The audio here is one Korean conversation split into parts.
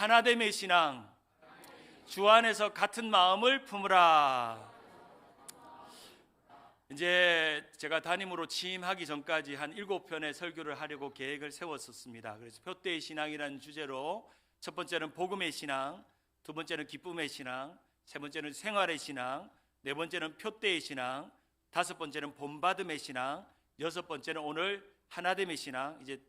하나됨의 신앙, 주 안에서 같은 마음을 품으라. 이제 제가 담임으로 취임하기 전까지 한 7편의 설교를 하려고 계획을 세웠었습니다. 그래서 표대의 신앙이라는 주제로 첫 번째는 복음의 신앙, 두 번째는 기쁨의 신앙, 세 번째는 생활의 신앙, 네 번째는 표대의 신앙, 다섯 번째는 본받음의 신앙, 여섯 번째는 오늘 하나됨의 신앙, 이제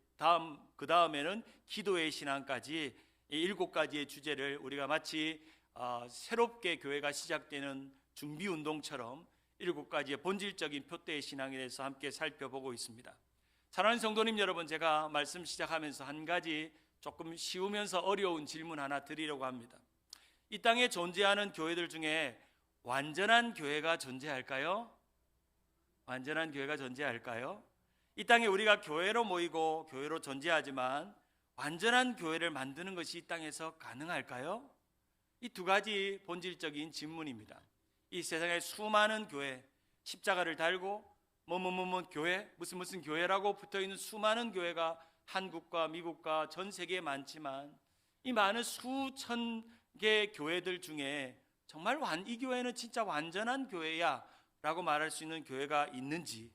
그 다음에는 기도의 신앙까지 이 7가지의 주제를 우리가 마치 새롭게 교회가 시작되는 준비 운동처럼 7가지의 본질적인 표대의 신앙에 대해서 함께 살펴보고 있습니다. 사랑하는 성도님 여러분, 제가 말씀 시작하면서 한 가지 조금 쉬우면서 어려운 질문 하나 드리려고 합니다. 이 땅에 존재하는 교회들 중에 완전한 교회가 존재할까요? 완전한 교회가 존재할까요? 이 땅에 우리가 교회로 모이고 교회로 존재하지만 완전한 교회를 만드는 것이 이 땅에서 가능할까요? 이 두 가지 본질적인 질문입니다. 이 세상에 수많은 교회, 십자가를 달고 교회, 무슨 교회라고 붙어있는 수많은 교회가 한국과 미국과 전 세계에 많지만 이 많은 수천 개 교회들 중에 정말 이 교회는 진짜 완전한 교회야 라고 말할 수 있는 교회가 있는지,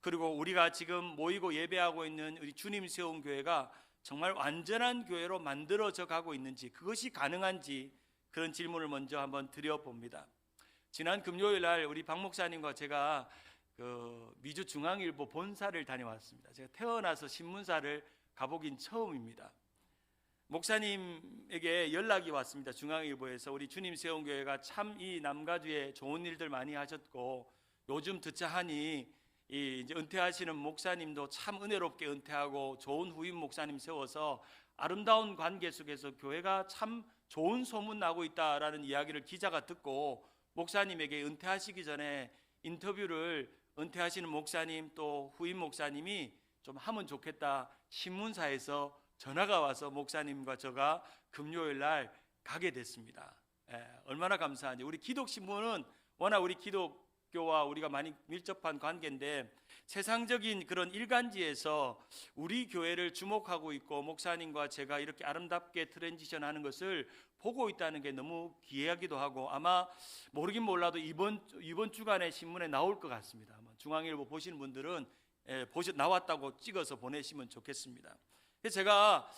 그리고 우리가 지금 모이고 예배하고 있는 우리 주님 세운 교회가 정말 완전한 교회로 만들어져 가고 있는지, 그것이 가능한지, 그런 질문을 먼저 한번 드려봅니다. 지난 금요일 날 우리 박 목사님과 제가 미주 중앙일보 본사를 다녀왔습니다. 제가 태어나서 신문사를 가보긴 처음입니다. 목사님에게 연락이 왔습니다. 중앙일보에서 우리 주님 세운 교회가 참 이 남가주에 좋은 일들 많이 하셨고 요즘 듣자 하니 이제 은퇴하시는 목사님도 참 은혜롭게 은퇴하고 좋은 후임 목사님 세워서 아름다운 관계 속에서 교회가 참 좋은 소문 나고 있다라는 이야기를 기자가 듣고 목사님에게 은퇴하시기 전에 인터뷰를 은퇴하시는 목사님 또 후임 목사님이 좀 하면 좋겠다 신문사에서 전화가 와서 목사님과 저가 금요일 날 가게 됐습니다. 얼마나 감사한지. 우리 기독신문은 워낙 우리 기독교와 우리가 많이 밀접한 관계인데 세상적인 그런 일간지에서 우리 교회를 주목하고 있고 목사님과 제가 이렇게 아름답게 트랜지션하는 것을 보고 있다는 게 너무 기이하기도 하고 아마 모르긴 몰라도 이번 주간에 신문에 나올 것 같습니다. 중앙일보 보시는 분들은 나왔다고 찍어서 보내시면 좋겠습니다. 제가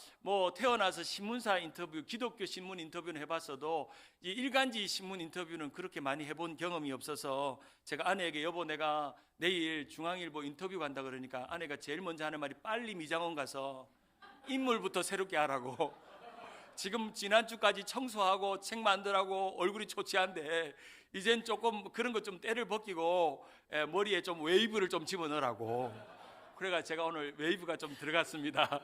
태어나서 신문사 인터뷰, 기독교 신문 인터뷰는 해봤어도 이 일간지 신문 인터뷰는 그렇게 많이 해본 경험이 없어서 제가 아내에게 여보 내가 내일 중앙일보 인터뷰 간다 그러니까 아내가 제일 먼저 하는 말이 빨리 미장원 가서 인물부터 새롭게 하라고. 지금 지난주까지 청소하고 책 만들라고 얼굴이 초췌한데 이젠 조금 그런 것 좀 때를 벗기고 머리에 좀 웨이브를 좀 집어넣으라고. 그래가 제가 오늘 웨이브가 좀 들어갔습니다.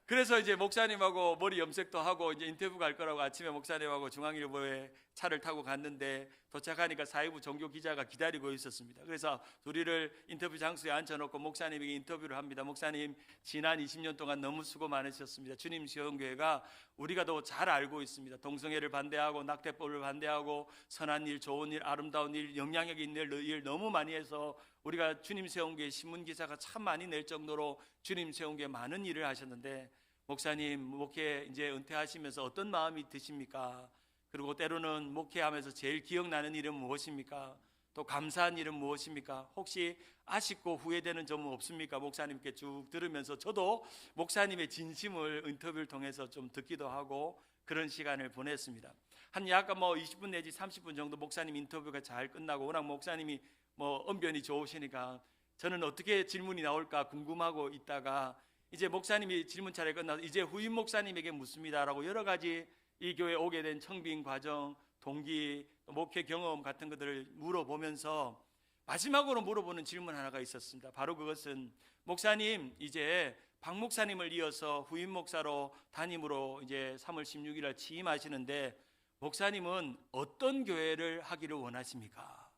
그래서 이제 목사님하고 머리 염색도 하고 이제 인터뷰 갈 거라고 아침에 목사님하고 중앙일보에 차를 타고 갔는데 도착하니까 사회부 종교 기자가 기다리고 있었습니다. 그래서 둘이를 인터뷰 장소에 앉혀놓고 목사님에게 인터뷰를 합니다. 목사님 지난 20년 동안 너무 수고 많으셨습니다. 주님 시온교회가 우리가 더 잘 알고 있습니다. 동성애를 반대하고 낙태법을 반대하고 선한 일, 좋은 일, 아름다운 일, 영향력 있는 일 너무 많이 해서 우리가 주님 세운교회 신문기사가 참 많이 낼 정도로 주님 세운교회 많은 일을 하셨는데 목사님 목회 이제 은퇴하시면서 어떤 마음이 드십니까? 그리고 때로는 목회하면서 제일 기억나는 일은 무엇입니까? 또 감사한 일은 무엇입니까? 혹시 아쉽고 후회되는 점은 없습니까? 목사님께 쭉 들으면서 저도 목사님의 진심을 인터뷰를 통해서 좀 듣기도 하고 그런 시간을 보냈습니다. 한 약간 20분 내지 30분 정도 목사님 인터뷰가 잘 끝나고 워낙 목사님이 언변이 좋으시니까 저는 어떻게 질문이 나올까 궁금하고 있다가 이제 목사님이 질문 차례 끝나서 이제 후임 목사님에게 묻습니다라고 여러 가지 이 교회에 오게 된 청빙 과정, 동기, 목회 경험 같은 것들을 물어보면서 마지막으로 물어보는 질문 하나가 있었습니다. 바로 그것은 목사님 이제 박 목사님을 이어서 후임 목사로 담임으로 이제 3월 16일 취임하시는데 목사님은 어떤 교회를 하기를 원하십니까?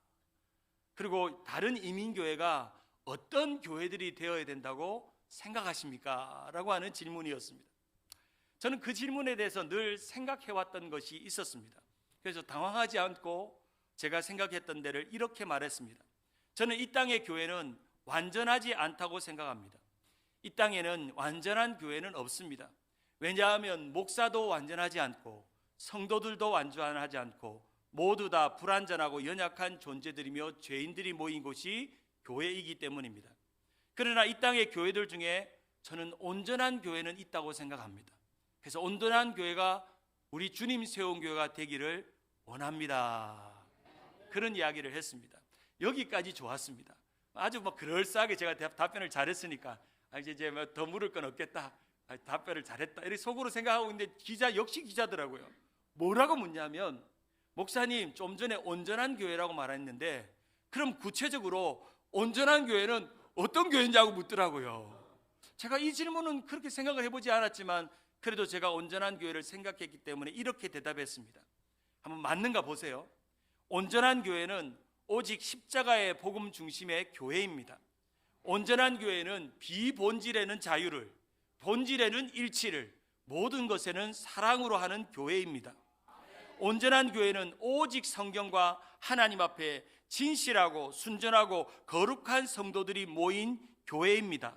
그리고 다른 이민교회가 어떤 교회들이 되어야 된다고 생각하십니까? 라고 하는 질문이었습니다. 저는 그 질문에 대해서 늘 생각해왔던 것이 있었습니다. 그래서 당황하지 않고 제가 생각했던 데를 이렇게 말했습니다. 저는 이 땅의 교회는 완전하지 않다고 생각합니다. 이 땅에는 완전한 교회는 없습니다. 왜냐하면 목사도 완전하지 않고 성도들도 완전하지 않고 모두 다 불완전하고 연약한 존재들이며 죄인들이 모인 곳이 교회이기 때문입니다. 그러나 이 땅의 교회들 중에 저는 온전한 교회는 있다고 생각합니다. 그래서 온전한 교회가 우리 주님 세운 교회가 되기를 원합니다. 그런 이야기를 했습니다. 여기까지 좋았습니다. 아주 그럴싸하게 제가 답변을 잘했으니까 이제 더 물을 건 없겠다, 답변을 잘했다 이렇게 속으로 생각하고 있는데 기자 역시 기자더라고요. 뭐라고 묻냐면, 목사님 좀 전에 온전한 교회라고 말했는데 그럼 구체적으로 온전한 교회는 어떤 교회냐고 묻더라고요. 제가 이 질문은 그렇게 생각을 해보지 않았지만 그래도 제가 온전한 교회를 생각했기 때문에 이렇게 대답했습니다. 한번 맞는가 보세요. 온전한 교회는 오직 십자가의 복음 중심의 교회입니다. 온전한 교회는 비본질에는 자유를, 본질에는 일치를, 모든 것에는 사랑으로 하는 교회입니다. 온전한 교회는 오직 성경과 하나님 앞에 진실하고 순전하고 거룩한 성도들이 모인 교회입니다.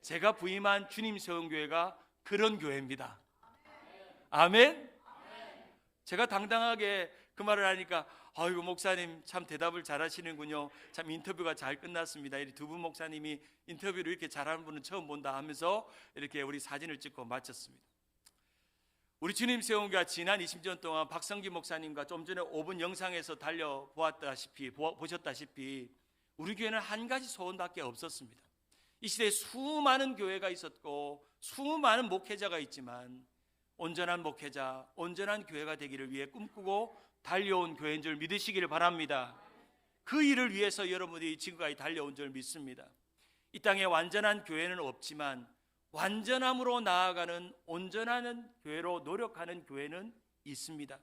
제가 부임한 주님 세운 교회가 그런 교회입니다. 아멘. 제가 당당하게 그 말을 하니까 아이고 목사님 참 대답을 잘하시는군요. 참 인터뷰가 잘 끝났습니다. 이 두 분 목사님이 인터뷰를 이렇게 잘하는 분은 처음 본다 하면서 이렇게 우리 사진을 찍고 마쳤습니다. 우리 주님 세운 교회가 지난 20년 동안 박성기 목사님과 좀 전에 5분 영상에서 보셨다시피 우리 교회는 한 가지 소원밖에 없었습니다. 이 시대에 수많은 교회가 있었고 수많은 목회자가 있지만 온전한 목회자, 온전한 교회가 되기를 위해 꿈꾸고 달려온 교회인 줄 믿으시기를 바랍니다. 그 일을 위해서 여러분이 지금까지 달려온 줄 믿습니다. 이 땅에 완전한 교회는 없지만 완전함으로 나아가는 온전한 교회로 노력하는 교회는 있습니다.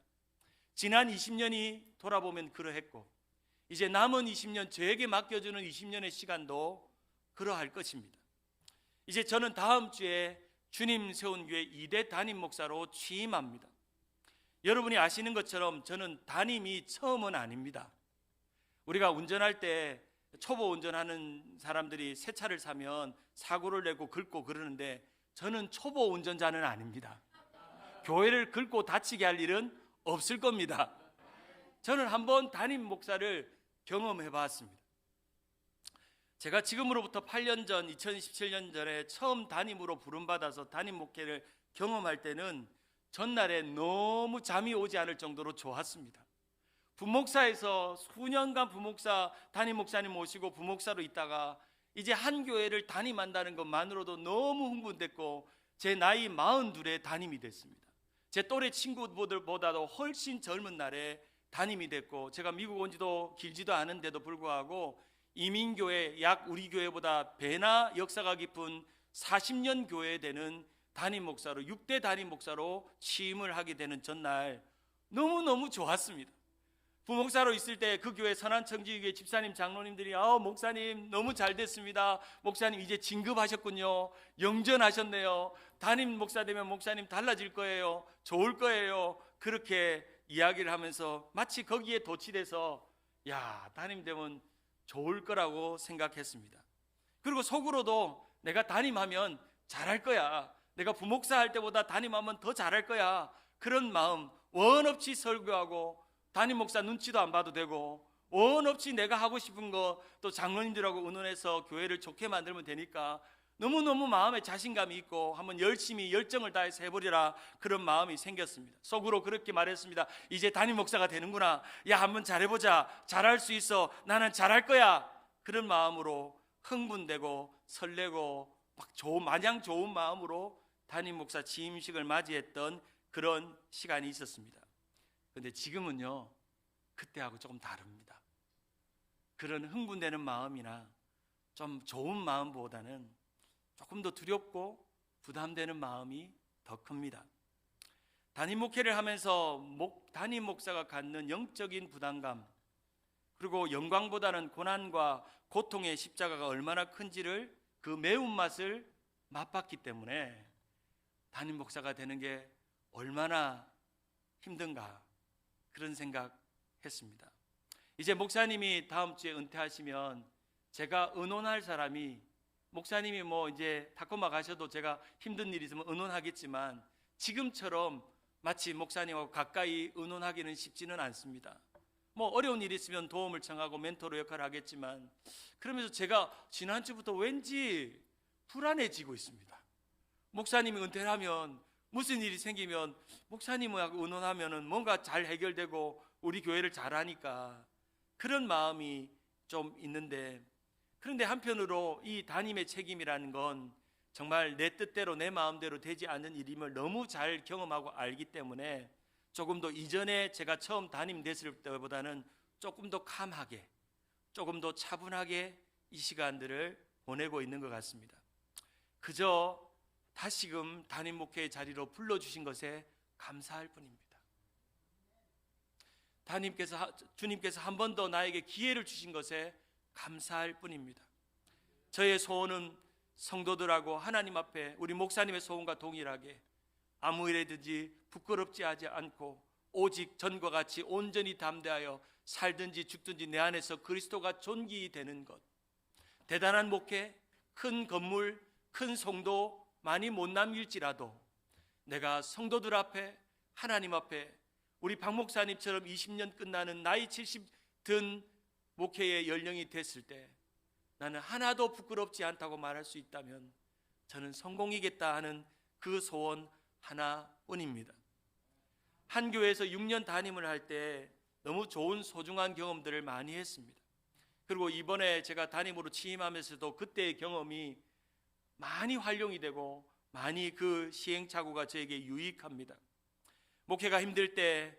지난 20년이 돌아보면 그러했고 이제 남은 20년, 저에게 맡겨주는 20년의 시간도 그러할 것입니다. 이제 저는 다음 주에 주님 세운 교회 2대 담임 목사로 취임합니다. 여러분이 아시는 것처럼 저는 담임이 처음은 아닙니다. 우리가 운전할 때 초보 운전하는 사람들이 새 차를 사면 사고를 내고 긁고 그러는데 저는 초보 운전자는 아닙니다. 교회를 긁고 다치게 할 일은 없을 겁니다. 저는 한번 담임 목사를 경험해 봤습니다. 제가 지금으로부터 8년 전 2017년 전에 처음 담임으로 부름받아서 담임 목회를 경험할 때는 전날에 너무 잠이 오지 않을 정도로 좋았습니다. 부목사에서 수년간 부목사 담임 목사님 모시고 부목사로 있다가 이제 한 교회를 담임한다는 것만으로도 너무 흥분됐고 제 나이 42에 담임이 됐습니다. 제 또래 친구들보다도 훨씬 젊은 날에 담임이 됐고 제가 미국 온 지도 길지도 않은데도 불구하고 이민교회, 약 우리 교회보다 배나 역사가 깊은 40년 교회 되는 담임 목사로 6대 담임 목사로 취임을 하게 되는 전날 너무너무 좋았습니다. 부목사로 있을 때 그 교회 선한청지교회 집사님 장로님들이 목사님 너무 잘 됐습니다. 목사님 이제 진급하셨군요. 영전하셨네요. 담임 목사 되면 목사님 달라질 거예요. 좋을 거예요. 그렇게 이야기를 하면서 마치 거기에 도취돼서 담임 되면 좋을 거라고 생각했습니다. 그리고 속으로도 내가 담임하면 잘할 거야. 내가 부목사 할 때보다 담임하면 더 잘할 거야. 그런 마음, 원 없이 설교하고 담임 목사 눈치도 안 봐도 되고 원 없이 내가 하고 싶은 거 또 장로님들하고 의논해서 교회를 좋게 만들면 되니까 너무너무 마음에 자신감이 있고 한번 열심히 열정을 다해서 해보리라 그런 마음이 생겼습니다. 속으로 그렇게 말했습니다. 이제 담임 목사가 되는구나. 한번 잘해보자. 잘할 수 있어. 나는 잘할 거야. 그런 마음으로 흥분되고 설레고 마냥 좋은 마음으로 담임 목사 취임식을 맞이했던 그런 시간이 있었습니다. 그런데 지금은요, 그때하고 조금 다릅니다. 그런 흥분되는 마음이나 좀 좋은 마음보다는 조금 더 두렵고 부담되는 마음이 더 큽니다. 담임 목회를 하면서 담임 목사가 갖는 영적인 부담감, 그리고 영광보다는 고난과 고통의 십자가가 얼마나 큰지를 그 매운맛을 맛봤기 때문에 담임 목사가 되는 게 얼마나 힘든가 그런 생각했습니다. 이제 목사님이 다음 주에 은퇴하시면 제가 의논할 사람이 목사님이 뭐 이제 타코마 가셔도 제가 힘든 일이 있으면 의논하겠지만 지금처럼 마치 목사님하고 가까이 의논하기는 쉽지는 않습니다. 뭐 어려운 일이 있으면 도움을 청하고 멘토로 역할을 하겠지만 그러면서 제가 지난주부터 왠지 불안해지고 있습니다. 목사님이 은퇴를 하면 무슨 일이 생기면 목사님하고 의논하면은 뭔가 잘 해결되고 우리 교회를 잘하니까 그런 마음이 좀 있는데, 그런데 한편으로 이 담임의 책임이라는 건 정말 내 뜻대로 내 마음대로 되지 않는 일임을 너무 잘 경험하고 알기 때문에 조금 더 이전에 제가 처음 담임 됐을 때보다는 조금 더 캄하게, 조금 더 차분하게 이 시간들을 보내고 있는 것 같습니다. 그저 다시금 담임 목회의 자리로 불러주신 것에 감사할 뿐입니다. 주님께서 한 번 더 나에게 기회를 주신 것에 감사할 뿐입니다. 저의 소원은 성도들하고 하나님 앞에 우리 목사님의 소원과 동일하게 아무 일에든지 부끄럽지 하지 않고 오직 전과 같이 온전히 담대하여 살든지 죽든지 내 안에서 그리스도가 존귀되는 것, 대단한 목회, 큰 건물, 큰 성도 많이 못 남길지라도 내가 성도들 앞에 하나님 앞에 우리 박 목사님처럼 20년 끝나는 나이 70 든 목회의 연령이 됐을 때 나는 하나도 부끄럽지 않다고 말할 수 있다면 저는 성공이겠다 하는 그 소원 하나뿐입니다. 한 교회에서 6년 담임을 할 때 너무 좋은 소중한 경험들을 많이 했습니다. 그리고 이번에 제가 담임으로 취임하면서도 그때의 경험이 많이 활용이 되고 많이 그 시행착오가 저에게 유익합니다. 목회가 힘들 때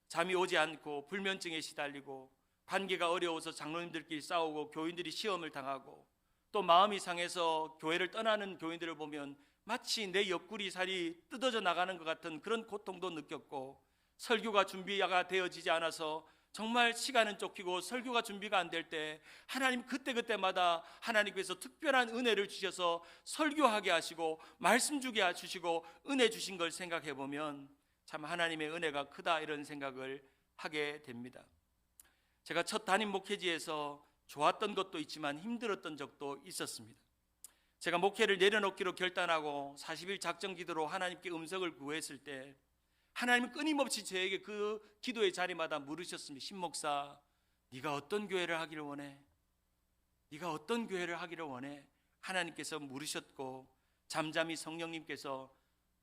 잠이 오지 않고 불면증에 시달리고 관계가 어려워서 장로님들끼리 싸우고 교인들이 시험을 당하고 또 마음이 상해서 교회를 떠나는 교인들을 보면 마치 내 옆구리 살이 뜯어져 나가는 것 같은 그런 고통도 느꼈고, 설교가 준비가 되어지지 않아서 정말 시간은 쫓기고 설교가 준비가 안 될 때 하나님 그때그때마다 하나님께서 특별한 은혜를 주셔서 설교하게 하시고 말씀 주게 해주시고 은혜 주신 걸 생각해 보면 참 하나님의 은혜가 크다 이런 생각을 하게 됩니다. 제가 첫 담임 목회지에서 좋았던 것도 있지만 힘들었던 적도 있었습니다. 제가 목회를 내려놓기로 결단하고 40일 작정 기도로 하나님께 음성을 구했을 때 하나님은 끊임없이 저에게 그 기도의 자리마다 물으셨습니다. 신목사, 네가 어떤 교회를 하기를 원해? 네가 어떤 교회를 하기를 원해? 하나님께서 물으셨고 잠잠히 성령님께서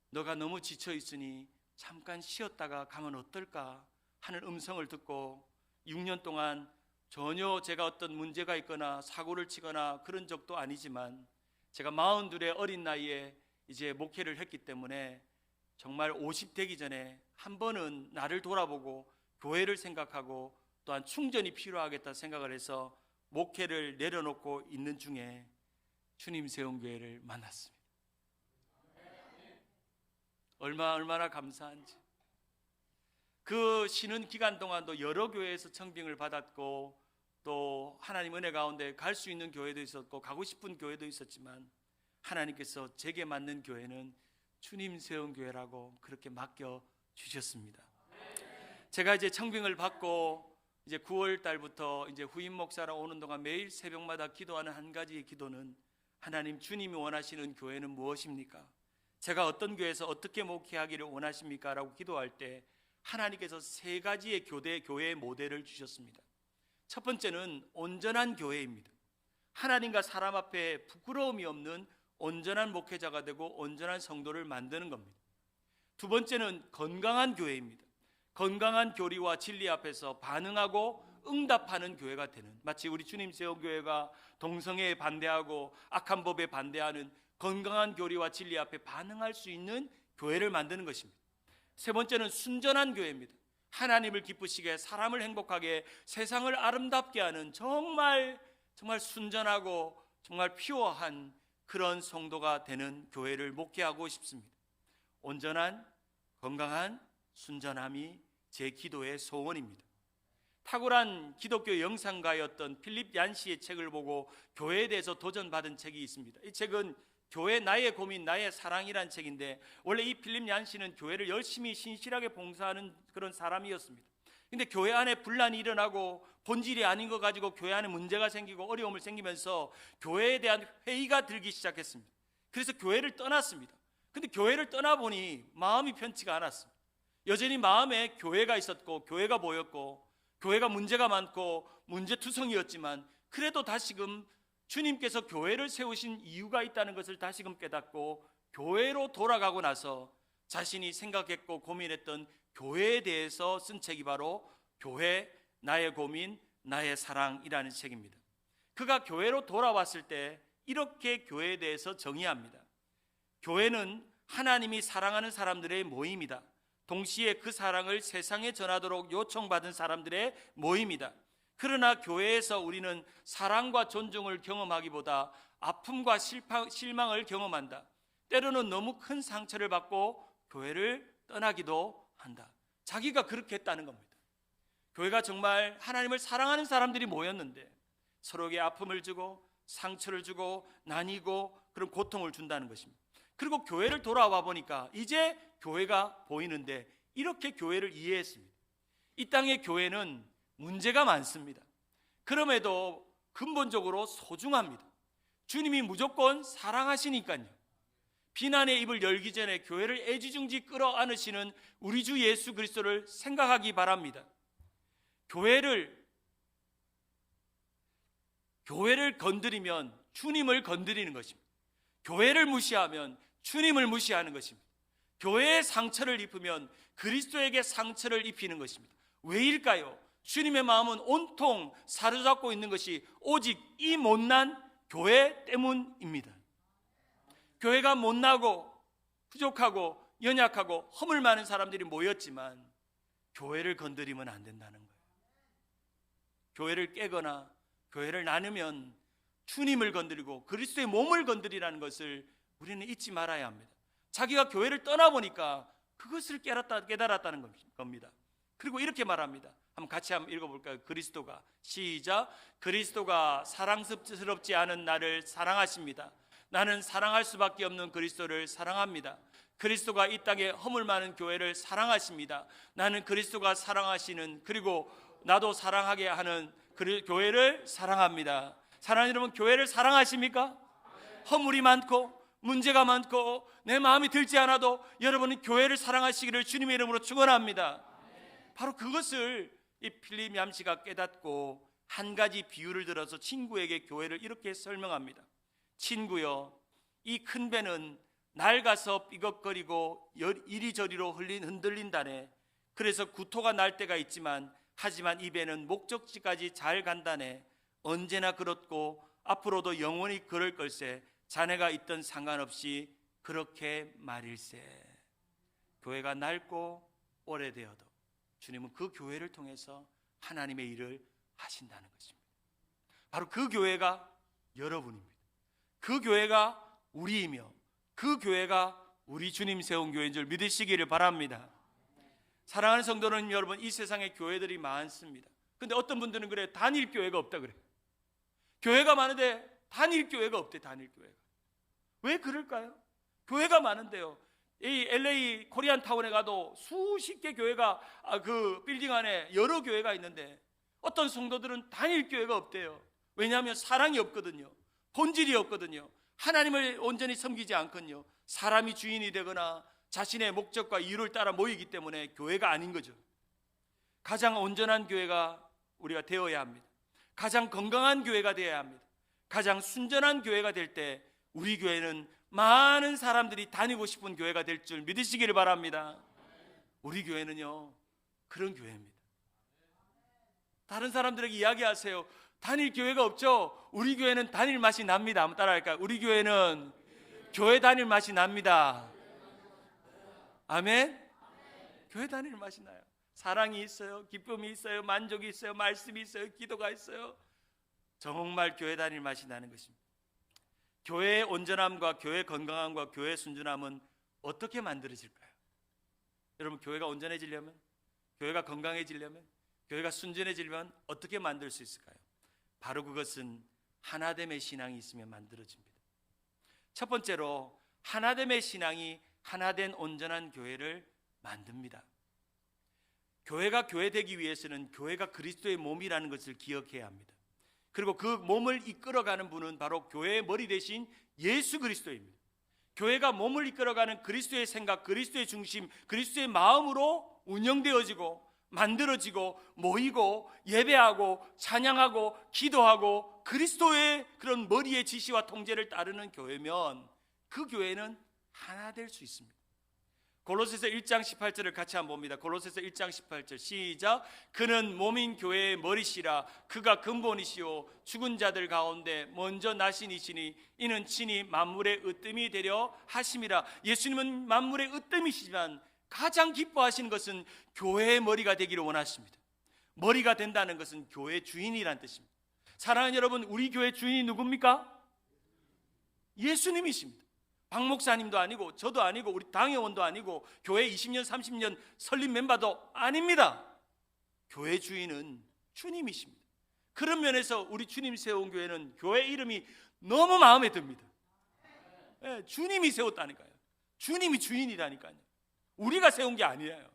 너가 너무 지쳐 있으니 잠깐 쉬었다가 가면 어떨까 하는 음성을 듣고 6년 동안 전혀 제가 어떤 문제가 있거나 사고를 치거나 그런 적도 아니지만 제가 42의 어린 나이에 이제 목회를 했기 때문에 정말 50 되기 전에 한 번은 나를 돌아보고 교회를 생각하고 또한 충전이 필요하겠다 생각을 해서 목회를 내려놓고 있는 중에 주님 세운 교회를 만났습니다. 얼마나 감사한지. 그 쉬는 기간 동안도 여러 교회에서 청빙을 받았고 또 하나님 은혜 가운데 갈 수 있는 교회도 있었고 가고 싶은 교회도 있었지만 하나님께서 제게 맞는 교회는 주님 세운 교회라고 그렇게 맡겨 주셨습니다. 제가 이제 청빙을 받고 이제 9월 달부터 이제 후임 목사라 오는 동안 매일 새벽마다 기도하는 한 가지의 기도는 하나님, 주님이 원하시는 교회는 무엇입니까? 제가 어떤 교회에서 어떻게 목회하기를 원하십니까? 라고 기도할 때 하나님께서 세 가지의 교회의 모델을 주셨습니다. 첫 번째는 온전한 교회입니다. 하나님과 사람 앞에 부끄러움이 없는 온전한 목회자가 되고 온전한 성도를 만드는 겁니다. 두 번째는 건강한 교회입니다. 건강한 교리와 진리 앞에서 반응하고 응답하는 교회가 되는, 마치 우리 주님 세운 교회가 동성애에 반대하고 악한 법에 반대하는 건강한 교리와 진리 앞에 반응할 수 있는 교회를 만드는 것입니다. 세 번째는 순전한 교회입니다. 하나님을 기쁘시게 사람을 행복하게 세상을 아름답게 하는 정말 순전하고 정말 퓨어한 그런 성도가 되는 교회를 목회하고 싶습니다. 온전한, 건강한, 순전함이 제 기도의 소원입니다. 탁월한 기독교 영상가였던 필립 얀시의 책을 보고 교회에 대해서 도전받은 책이 있습니다. 이 책은 교회 나의 고민 나의 사랑이란 책인데 원래 이 필립 얀시는 교회를 열심히 신실하게 봉사하는 그런 사람이었습니다. 근데 교회 안에 분란이 일어나고 본질이 아닌 거 가지고 교회 안에 문제가 생기고 어려움을 생기면서 교회에 대한 회의가 들기 시작했습니다. 그래서 교회를 떠났습니다. 근데 교회를 떠나보니 마음이 편치가 않았습니다. 여전히 마음에 교회가 있었고 교회가 보였고 교회가 문제가 많고 문제투성이었지만 그래도 다시금 주님께서 교회를 세우신 이유가 있다는 것을 다시금 깨닫고 교회로 돌아가고 나서 자신이 생각했고 고민했던 교회에 대해서 쓴 책이 바로 교회, 나의 고민, 나의 사랑이라는 책입니다. 그가 교회로 돌아왔을 때 이렇게 교회에 대해서 정의합니다. 교회는 하나님이 사랑하는 사람들의 모임이다. 동시에 그 사랑을 세상에 전하도록 요청받은 사람들의 모임이다. 그러나 교회에서 우리는 사랑과 존중을 경험하기보다 아픔과 실망을 경험한다. 때로는 너무 큰 상처를 받고 교회를 떠나기도 한다. 자기가 그렇게 했다는 겁니다. 교회가 정말 하나님을 사랑하는 사람들이 모였는데 서로에게 아픔을 주고 상처를 주고 나뉘고 그런 고통을 준다는 것입니다. 그리고 교회를 돌아와 보니까 이제 교회가 보이는데 이렇게 교회를 이해했습니다. 이 땅의 교회는 문제가 많습니다. 그럼에도 근본적으로 소중합니다. 주님이 무조건 사랑하시니까요. 비난의 입을 열기 전에 교회를 애지중지 끌어안으시는 우리 주 예수 그리스도를 생각하기 바랍니다. 교회를 건드리면 주님을 건드리는 것입니다. 교회를 무시하면 주님을 무시하는 것입니다. 교회에 상처를 입으면 그리스도에게 상처를 입히는 것입니다. 왜일까요? 주님의 마음은 온통 사로잡고 있는 것이 오직 이 못난 교회 때문입니다. 교회가 못나고 부족하고 연약하고 허물 많은 사람들이 모였지만 교회를 건드리면 안 된다는 거예요. 교회를 깨거나 교회를 나누면 주님을 건드리고 그리스도의 몸을 건드리라는 것을 우리는 잊지 말아야 합니다. 자기가 교회를 떠나보니까 그것을 깨달았다는 겁니다. 그리고 이렇게 말합니다. 같이 한번 읽어볼까요? 그리스도가 시작. 그리스도가 사랑스럽지 않은 나를 사랑하십니다. 나는 사랑할 수밖에 없는 그리스도를 사랑합니다. 그리스도가 이 땅에 허물 많은 교회를 사랑하십니다. 나는 그리스도가 사랑하시는 그리고 나도 사랑하게 하는 교회를 사랑합니다. 사랑하는 여러분, 교회를 사랑하십니까? 허물이 많고 문제가 많고 내 마음이 들지 않아도 여러분은 교회를 사랑하시기를 주님의 이름으로 축원합니다. 바로 그것을 이 필립 얌씨가 깨닫고 한 가지 비유를 들어서 친구에게 교회를 이렇게 설명합니다. 친구여, 이 큰 배는 낡아서 삐걱거리고 이리저리로 흔들린다네. 그래서 구토가 날 때가 있지만 하지만 이 배는 목적지까지 잘 간다네. 언제나 그렇고 앞으로도 영원히 그럴 걸세. 자네가 있던 상관없이 그렇게 말일세. 교회가 낡고 오래되어도 주님은 그 교회를 통해서 하나님의 일을 하신다는 것입니다. 바로 그 교회가 여러분입니다. 그 교회가 우리이며 그 교회가 우리 주님 세운 교회인 줄 믿으시기를 바랍니다. 사랑하는 성도는 여러분, 이 세상에 교회들이 많습니다. 근데 어떤 분들은 그래, 단일 교회가 없다 그래. 교회가 많은데 단일 교회가 없대. 단일 교회가. 왜 그럴까요? 교회가 많은데요, 이 LA 코리안 타운에 가도 수십 개 교회가 그 빌딩 안에 여러 교회가 있는데 어떤 성도들은 단일 교회가 없대요. 왜냐하면 사랑이 없거든요. 본질이 없거든요. 하나님을 온전히 섬기지 않거든요. 사람이 주인이 되거나 자신의 목적과 이유를 따라 모이기 때문에 교회가 아닌 거죠. 가장 온전한 교회가 우리가 되어야 합니다. 가장 건강한 교회가 되어야 합니다. 가장 순전한 교회가 될 때 우리 교회는 많은 사람들이 다니고 싶은 교회가 될 줄 믿으시기를 바랍니다. 우리 교회는요, 그런 교회입니다. 다른 사람들에게 이야기하세요. 단일 교회가 없죠? 우리 교회는 단일 맛이 납니다. 한번 따라할까요? 우리 교회는 교회 단일 맛이 납니다. 아멘? 교회 단일 맛이 나요. 사랑이 있어요. 기쁨이 있어요. 만족이 있어요. 말씀이 있어요. 기도가 있어요. 정말 교회 단일 맛이 나는 것입니다. 교회의 온전함과 교회의 건강함과 교회의 순전함은 어떻게 만들어질까요? 여러분, 교회가 온전해지려면, 교회가 건강해지려면, 교회가 순전해지려면 어떻게 만들 수 있을까요? 바로 그것은 하나됨의 신앙이 있으면 만들어집니다. 첫 번째로 하나됨의 신앙이 하나된 온전한 교회를 만듭니다. 교회가 교회 되기 위해서는 교회가 그리스도의 몸이라는 것을 기억해야 합니다. 그리고 그 몸을 이끌어가는 분은 바로 교회의 머리 대신 예수 그리스도입니다. 교회가 몸을 이끌어가는 그리스도의 생각, 그리스도의 중심, 그리스도의 마음으로 운영되어지고 만들어지고 모이고 예배하고 찬양하고 기도하고 그리스도의 그런 머리의 지시와 통제를 따르는 교회면 그 교회는 하나 될 수 있습니다. 골로새서 1장 18절을 같이 한번 봅니다. 골로새서 1장 18절 시작. 그는 몸인 교회의 머리시라. 그가 근본이시요 죽은 자들 가운데 먼저 나신이시니 이는 친히 만물의 으뜸이 되려 하심이라. 예수님은 만물의 으뜸이시지만 가장 기뻐하시는 것은 교회의 머리가 되기를 원하십니다. 머리가 된다는 것은 교회 주인이란 뜻입니다. 사랑하는 여러분, 우리 교회 주인이 누굽니까? 예수님이십니다. 박 목사님도 아니고 저도 아니고 우리 당회원도 아니고 교회 20년 30년 설립 멤버도 아닙니다. 교회 주인은 주님이십니다. 그런 면에서 우리 주님 세운 교회는 교회 이름이 너무 마음에 듭니다. 네, 주님이 세웠다니까요. 주님이 주인이라니까요. 우리가 세운 게 아니에요.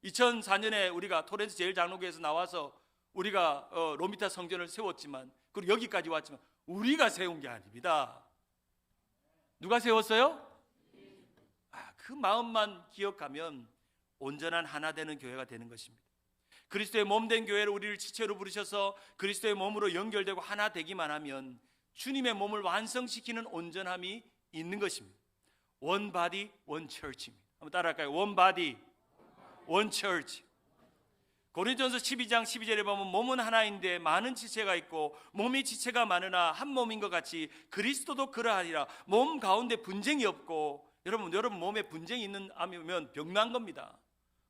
2004년에 우리가 토렌스 제일장로교에서 나와서 우리가 로미타 성전을 세웠지만 그리고 여기까지 왔지만 우리가 세운 게 아닙니다. 누가 세웠어요? 그 마음만 기억하면 온전한 하나 되는 교회가 되는 것입니다. 그리스도의 몸 된 교회를 우리를 지체로 부르셔서 그리스도의 몸으로 연결되고 하나 되기만 하면 주님의 몸을 완성시키는 온전함이 있는 것입니다. One body, one church입니다. 한번 따라할까요? One body, one church. 고린도전서 12장 12절에 보면 몸은 하나인데 많은 지체가 있고 몸이 지체가 많으나 한 몸인 것 같이 그리스도도 그러하니라. 몸 가운데 분쟁이 없고 여러분 몸에 분쟁이 있는 암이면 병난 겁니다.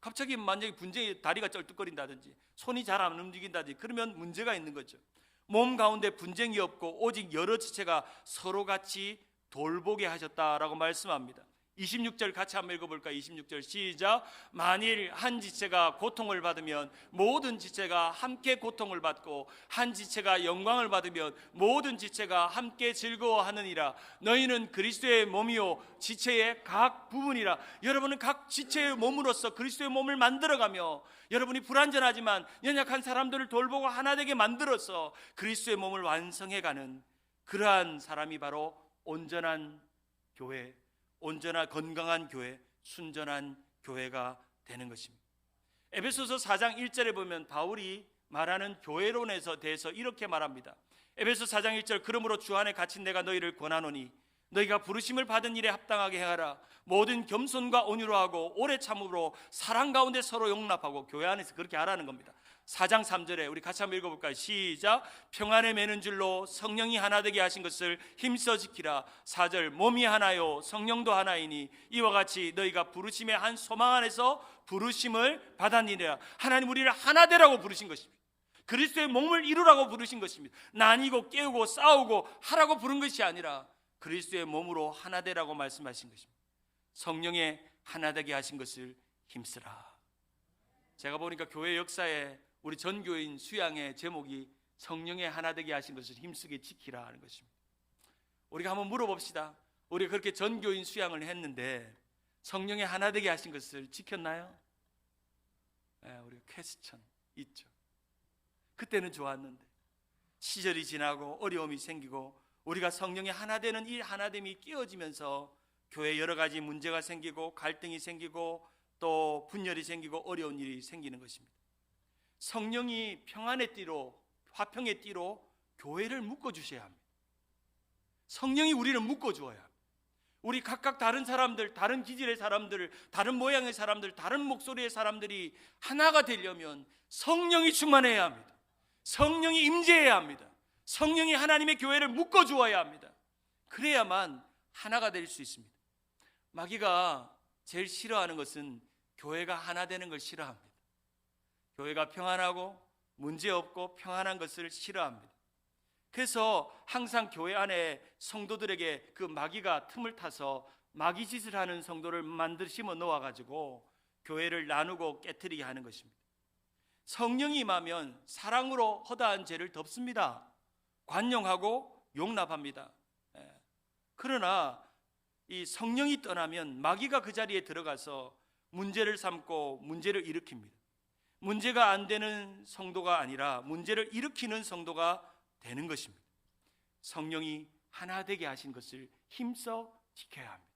갑자기 만약에 분쟁이 다리가 쩔뚝거린다든지 손이 잘 안 움직인다든지 그러면 문제가 있는 거죠. 몸 가운데 분쟁이 없고 오직 여러 지체가 서로 같이 돌보게 하셨다라고 말씀합니다. 26절 같이 한번 읽어볼까요? 26절 시작. 만일 한 지체가 고통을 받으면 모든 지체가 함께 고통을 받고 한 지체가 영광을 받으면 모든 지체가 함께 즐거워하느니라. 너희는 그리스도의 몸이요 지체의 각 부분이라. 여러분은 각 지체의 몸으로서 그리스도의 몸을 만들어가며 여러분이 불완전하지만 연약한 사람들을 돌보고 하나 되게 만들어서 그리스도의 몸을 완성해가는 그러한 사람이 바로 온전한 교회, 온전한 건강한 교회, 순전한 교회가 되는 것입니다. 에베소서 4장 1절에 보면 바울이 말하는 교회론에서 대해서 이렇게 말합니다. 에베소 4장 1절 그러므로 주 안에 갇힌 내가 너희를 권하노니 너희가 부르심을 받은 일에 합당하게 하라. 모든 겸손과 온유로 하고 오래 참음으로 사랑 가운데 서로 용납하고 교회 안에서 그렇게 하라는 겁니다. 4장 3절에 우리 같이 한번 읽어볼까요? 시작. 평안에 매는 줄로 성령이 하나 되게 하신 것을 힘써 지키라. 4절 몸이 하나요 성령도 하나이니 이와 같이 너희가 부르심의 한 소망 안에서 부르심을 받았느니라. 하나님 우리를 하나 되라고 부르신 것입니다. 그리스도의 몸을 이루라고 부르신 것입니다. 나뉘고 깨우고 싸우고 하라고 부른 것이 아니라 그리스도의 몸으로 하나 되라고 말씀하신 것입니다. 성령의 하나 되게 하신 것을 힘쓰라. 제가 보니까 교회 역사에 우리 전교인 수양의 제목이 성령의 하나 되게 하신 것을 힘쓰게 지키라 하는 것입니다. 우리가 한번 물어봅시다. 우리가 그렇게 전교인 수양을 했는데 성령의 하나 되게 하신 것을 지켰나요? 네, 우리가 퀘스천 있죠. 그때는 좋았는데 시절이 지나고 어려움이 생기고 우리가 성령의 하나 되는 이 하나됨이 끼어지면서 교회에 여러 가지 문제가 생기고 갈등이 생기고 또 분열이 생기고 어려운 일이 생기는 것입니다. 성령이 평안의 띠로 화평의 띠로 교회를 묶어주셔야 합니다. 성령이 우리를 묶어주어야 합니다. 우리 각각 다른 사람들, 다른 기질의 사람들, 다른 모양의 사람들, 다른 목소리의 사람들이 하나가 되려면 성령이 충만해야 합니다. 성령이 임재해야 합니다. 성령이 하나님의 교회를 묶어주어야 합니다. 그래야만 하나가 될 수 있습니다. 마귀가 제일 싫어하는 것은 교회가 하나 되는 걸 싫어합니다. 교회가 평안하고 문제없고 평안한 것을 싫어합니다. 그래서 항상 교회 안에 성도들에게 그 마귀가 틈을 타서 마귀 짓을 하는 성도를 만드심어 놓아가지고 교회를 나누고 깨트리게 하는 것입니다. 성령이 임하면 사랑으로 허다한 죄를 덮습니다. 관용하고 용납합니다. 그러나 이 성령이 떠나면 마귀가 그 자리에 들어가서 문제를 삼고 문제를 일으킵니다. 문제가 안 되는 성도가 아니라 문제를 일으키는 성도가 되는 것입니다. 성령이 하나 되게 하신 것을 힘써 지켜야 합니다.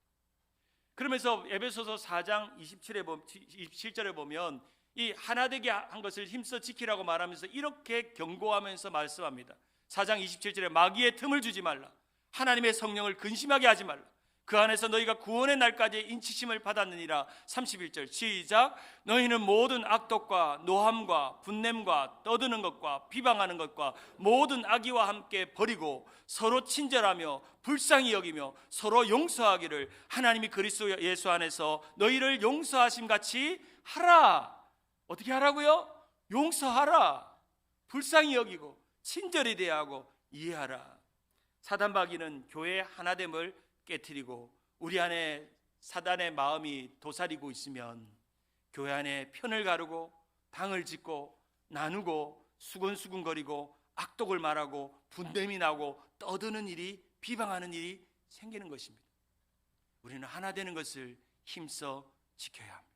그러면서 에베소서 4장 27절에 보면 이 하나 되게 한 것을 힘써 지키라고 말하면서 이렇게 경고하면서 말씀합니다. 4장 27절에 마귀의 틈을 주지 말라. 하나님의 성령을 근심하게 하지 말라. 그 안에서 너희가 구원의 날까지 인치심을 받았느니라. 31절 시작. 너희는 모든 악독과 노함과 분냄과 떠드는 것과 비방하는 것과 모든 악의와 함께 버리고 서로 친절하며 불쌍히 여기며 서로 용서하기를 하나님이 그리스도 예수 안에서 너희를 용서하심 같이 하라. 어떻게 하라고요? 용서하라. 불쌍히 여기고 친절히 대하고 이해하라. 사단마귀는 교회의 하나됨을 깨트리고 우리 안에 사단의 마음이 도사리고 있으면 교회 안에 편을 가르고 당을 짓고 나누고 수근수근거리고 악독을 말하고 분냄이 나고 떠드는 일이, 비방하는 일이 생기는 것입니다. 우리는 하나 되는 것을 힘써 지켜야 합니다.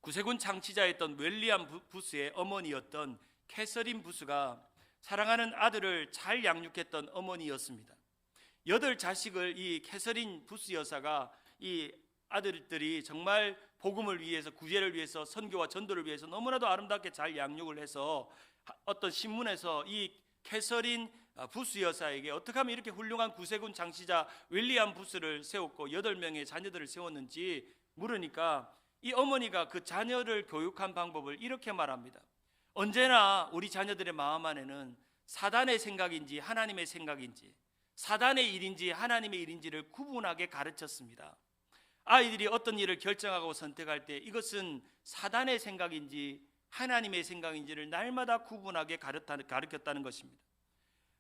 구세군 창치자였던 윌리엄 부스의 어머니였던 캐서린 부스가 사랑하는 아들을 잘 양육했던 어머니였습니다. 8자식을 이 캐서린 부스 여사가 이 아들들이 정말 복음을 위해서, 구제를 위해서, 선교와 전도를 위해서 너무나도 아름답게 잘 양육을 해서 어떤 신문에서 이 캐서린 부스 여사에게 어떻게 하면 이렇게 훌륭한 구세군 장시자 윌리엄 부스를 세웠고 8명의 자녀들을 세웠는지 물으니까 이 어머니가 그 자녀를 교육한 방법을 이렇게 말합니다. 언제나 우리 자녀들의 마음 안에는 사단의 생각인지 하나님의 생각인지, 사단의 일인지 하나님의 일인지를 구분하게 가르쳤습니다. 아이들이 어떤 일을 결정하고 선택할 때 이것은 사단의 생각인지 하나님의 생각인지를 날마다 구분하게 가르쳤다는 것입니다.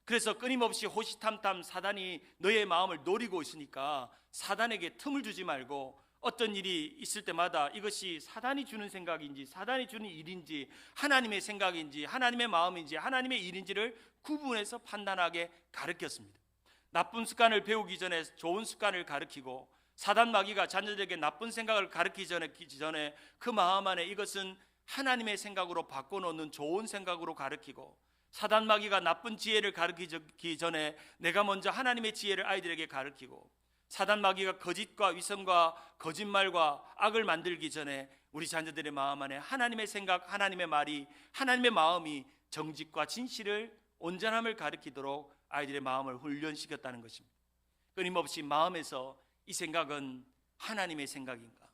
그래서 끊임없이 호시탐탐 사단이 너의 마음을 노리고 있으니까 사단에게 틈을 주지 말고 어떤 일이 있을 때마다 이것이 사단이 주는 생각인지 사단이 주는 일인지 하나님의 생각인지 하나님의 마음인지 하나님의 일인지를 구분해서 판단하게 가르쳤습니다. 나쁜 습관을 배우기 전에 좋은 습관을 가르치고 사단 마귀가 자녀들에게 나쁜 생각을 가르치기 전에 그 마음 안에 이것은 하나님의 생각으로 바꿔놓는 좋은 생각으로 가르치고 사단 마귀가 나쁜 지혜를 가르치기 전에 내가 먼저 하나님의 지혜를 아이들에게 가르치고 사단 마귀가 거짓과 위선과 거짓말과 악을 만들기 전에 우리 자녀들의 마음 안에 하나님의 생각, 하나님의 말이, 하나님의 마음이 정직과 진실을 온전함을 가르치도록 아이들의 마음을 훈련시켰다는 것입니다. 끊임없이 마음에서 이 생각은 하나님의 생각인가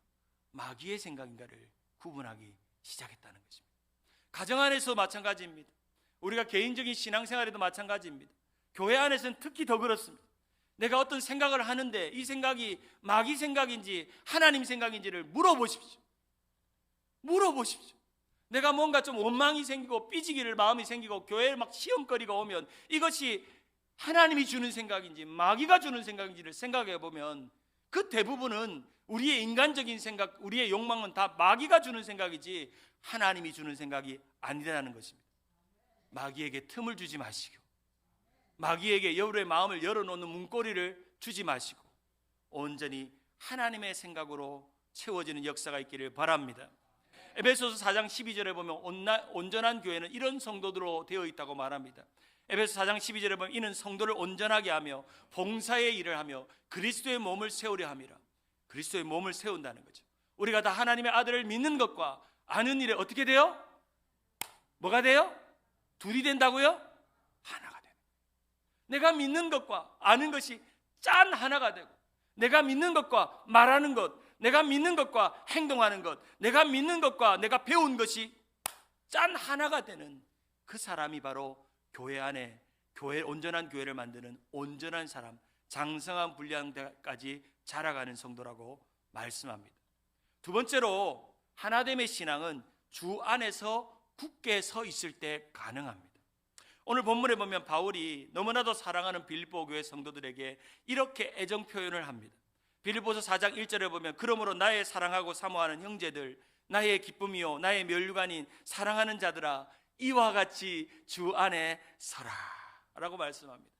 마귀의 생각인가를 구분하기 시작했다는 것입니다. 가정 안에서 마찬가지입니다. 우리가 개인적인 신앙생활에도 마찬가지입니다. 교회 안에서는 특히 더 그렇습니다. 내가 어떤 생각을 하는데 이 생각이 마귀 생각인지 하나님 생각인지를 물어보십시오. 내가 뭔가 좀 원망이 생기고 삐지기를 마음이 생기고 교회에 막 시험거리가 오면 이것이 하나님이 주는 생각인지 마귀가 주는 생각인지를 생각해 보면 그 대부분은 우리의 인간적인 생각, 우리의 욕망은 다 마귀가 주는 생각이지 하나님이 주는 생각이 아니라는 것입니다. 마귀에게 틈을 주지 마시고 마귀에게 여러분의 마음을 열어놓는 문고리를 주지 마시고 온전히 하나님의 생각으로 채워지는 역사가 있기를 바랍니다. 에베소서 4장 12절에 보면 온전한 교회는 이런 성도들로 되어 있다고 말합니다. 에베소 4장 12절에 보면 이는 성도를 온전하게 하며 봉사의 일을 하며 그리스도의 몸을 세우려 함이라. 그리스도의 몸을 세운다는 거죠. 우리가 다 하나님의 아들을 믿는 것과 아는 일에 어떻게 돼요? 뭐가 돼요? 둘이 된다고요? 하나가 돼요. 내가 믿는 것과 아는 것이 짠 하나가 되고 내가 믿는 것과 말하는 것, 내가 믿는 것과 행동하는 것, 내가 믿는 것과 내가 배운 것이 짠 하나가 되는 그 사람이 바로 교회 안에 온전한 교회를 만드는 온전한 사람, 장성한 분량까지 자라가는 성도라고 말씀합니다. 두 번째로 하나됨의 신앙은 주 안에서 굳게 서 있을 때 가능합니다. 오늘 본문에 보면 바울이 너무나도 사랑하는 빌립보 교회 성도들에게 이렇게 애정 표현을 합니다. 빌립보서 4장 1절에 보면 그러므로 나의 사랑하고 사모하는 형제들, 나의 기쁨이요 나의 면류관인 사랑하는 자들아 이와 같이 주 안에 서라 라고 말씀합니다.